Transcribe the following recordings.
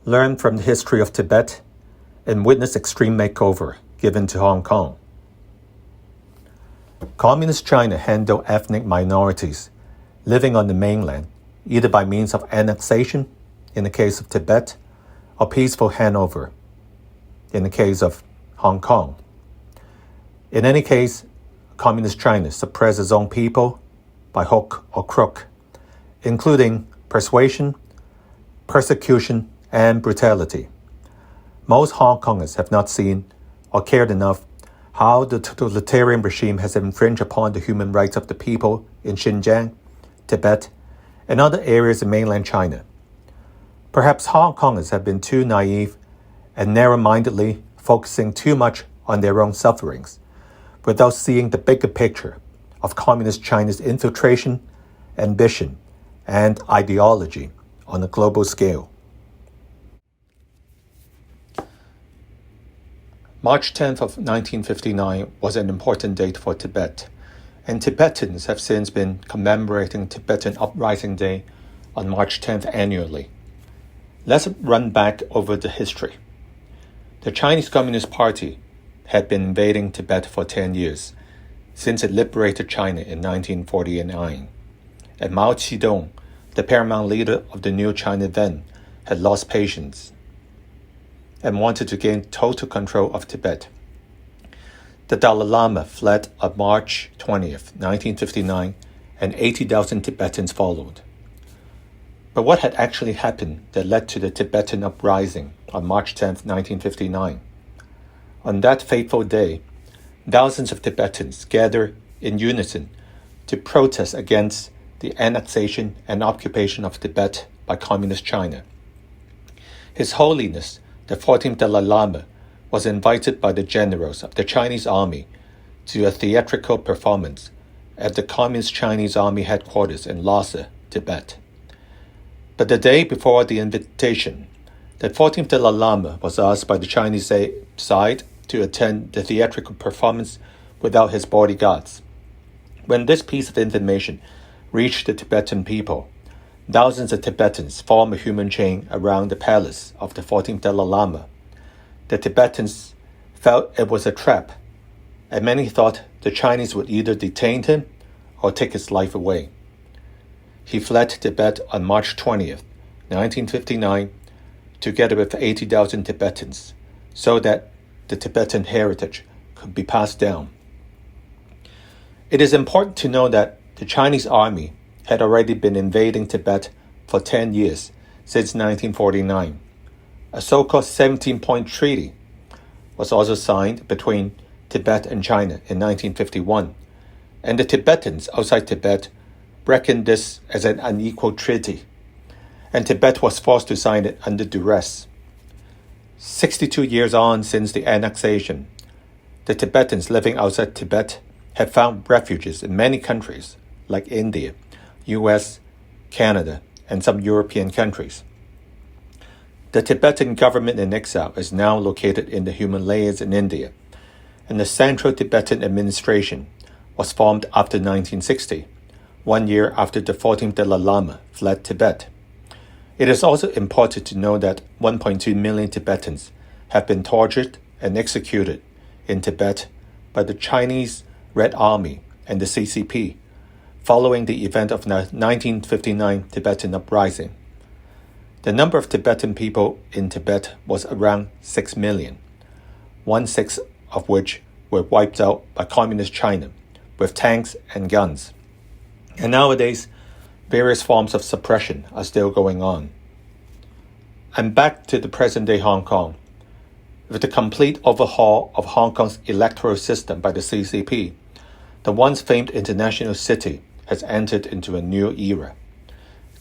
learn from the history of Tibet, and witness extreme makeover given to Hong Kong. Communist China handled ethnic minorities living on the mainland either by means of annexation, in the case of Tibet, or peaceful handover, in the case of Hong Kong. In any case, Communist China suppressed its own people by hook or crook, including persuasion, persecution, and brutality. Most Hong Kongers have not seen or cared enough how the totalitarian regime has infringed upon the human rights of the people in Xinjiang, Tibet, and other areas in mainland China. Perhaps Hong Kongers have been too naive and narrow-mindedly focusing too much on their own sufferings, without seeing the bigger picture of Communist China's infiltration, ambition, and ideology on a global scale. March 10th of 1959 was an important date for Tibet, and Tibetans have since been commemorating Tibetan Uprising Day on March 10th annually. Let's run back over the history. The Chinese Communist Party had been invading Tibet for 10 years, since it liberated China in 1949, and Mao Zedong, the paramount leader of the new China then, had lost patience and wanted to gain total control of Tibet. The Dalai Lama fled on March 20th, 1959, and 80,000 Tibetans followed. But what had actually happened that led to the Tibetan uprising on March 10th, 1959? On that fateful day, thousands of Tibetans gathered in unison to protest against the annexation and occupation of Tibet by Communist China. His Holiness, the 14th Dalai Lama, was invited by the generals of the Chinese army to a theatrical performance at the Communist Chinese Army headquarters in Lhasa, Tibet. But the day before the invitation, the 14th Dalai Lama was asked by the Chinese side to attend the theatrical performance without his bodyguards. When this piece of information reached the Tibetan people, thousands of Tibetans formed a human chain around the palace of the 14th Dalai Lama. The Tibetans felt it was a trap, and many thought the Chinese would either detain him or take his life away. He fled Tibet on March 20th, 1959, together with 80,000 Tibetans, so that the Tibetan heritage could be passed down. It is important to know that the Chinese army had already been invading Tibet for 10 years, since 1949. A so-called 17-point treaty was also signed between Tibet and China in 1951, and the Tibetans outside Tibet reckoned this as an unequal treaty, and Tibet was forced to sign it under duress. 62 years on since the annexation, the Tibetans living outside Tibet have found refuges in many countries like India, US, Canada, and some European countries. The Tibetan government in exile is now located in the Himalayas in India, and the Central Tibetan Administration was formed after 1960, 1 year after the 14th Dalai Lama fled Tibet. It is also important to know that 1.2 million Tibetans have been tortured and executed in Tibet by the Chinese Red Army and the CCP following the event of the 1959 Tibetan Uprising. The number of Tibetan people in Tibet was around 6 million, 1/6 of which were wiped out by Communist China with tanks and guns. And nowadays, various forms of suppression are still going on. And back to the present-day Hong Kong. With the complete overhaul of Hong Kong's electoral system by the CCP, the once famed international city has entered into a new era.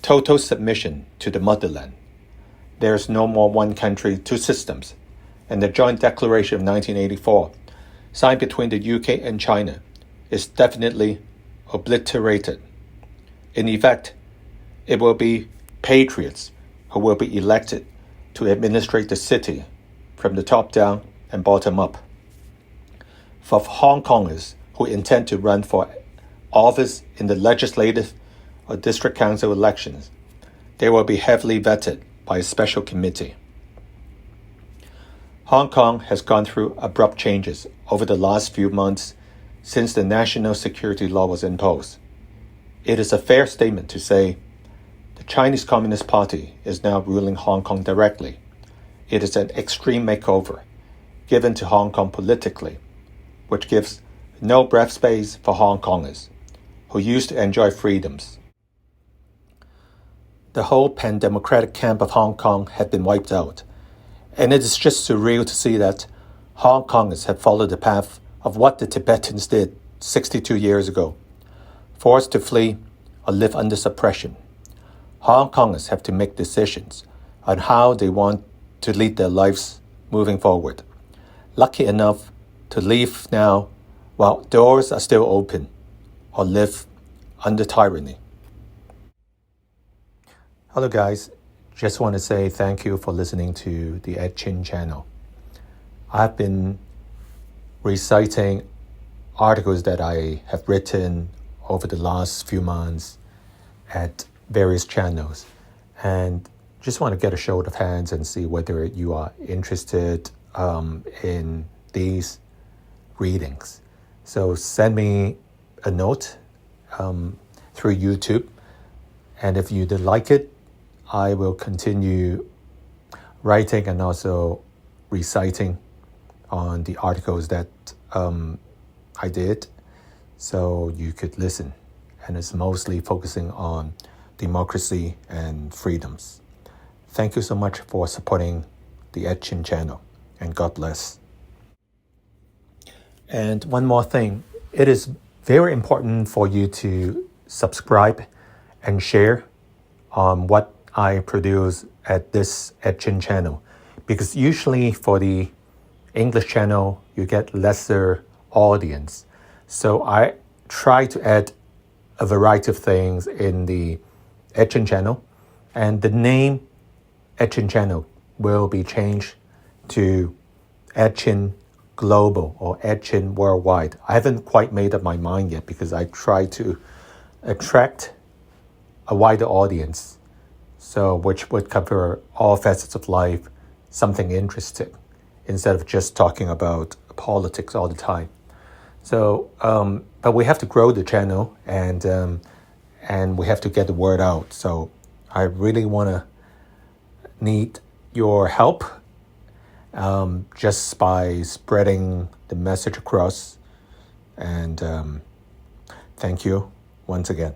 Total submission to the motherland. There is no more one country, two systems, and the Joint Declaration of 1984, signed between the UK and China, is definitely obliterated. In effect, it will be patriots who will be elected to administrate the city from the top down and bottom up. For Hong Kongers who intend to run for office in the legislative or district council elections, they will be heavily vetted by a special committee. Hong Kong has gone through abrupt changes over the last few months since the national security law was imposed. It is a fair statement to say the Chinese Communist Party is now ruling Hong Kong directly. It is an extreme makeover given to Hong Kong politically, which gives no breath space for Hong Kongers who used to enjoy freedoms. The whole pan-democratic camp of Hong Kong had been wiped out, and it is just surreal to see that Hong Kongers have followed the path of what the Tibetans did 62 years ago, forced to flee or live under suppression. Hong Kongers have to make decisions on how they want to lead their lives moving forward. Lucky enough to leave now while doors are still open, or live under tyranny. Hello guys, just want to say thank you for listening to the Ed Chin channel. I've been reciting articles that I have written over the last few months at various channels, and just want to get a show of hands and see whether you are interested in these readings. So send me a note through YouTube, and if you did like it, I will continue writing and also reciting on the articles that I did, so you could listen. And it's mostly focusing on democracy and freedoms. Thank you so much for supporting the Ed Chin channel, and God bless. And one more thing, it is very important for you to subscribe and share on what I produce at this Ed Chin channel, because usually for the English channel you get lesser audience. So I try to add a variety of things in the Ed Chin channel, and the name Ed Chin channel will be changed to Ed Chin Global or Ed Chin Worldwide. I haven't quite made up my mind yet because I try to attract a wider audience, so which would cover all facets of life, something interesting, instead of just talking about politics all the time. So, but we have to grow the channel, and we have to get the word out. So I really need your help just by spreading the message across. And thank you once again.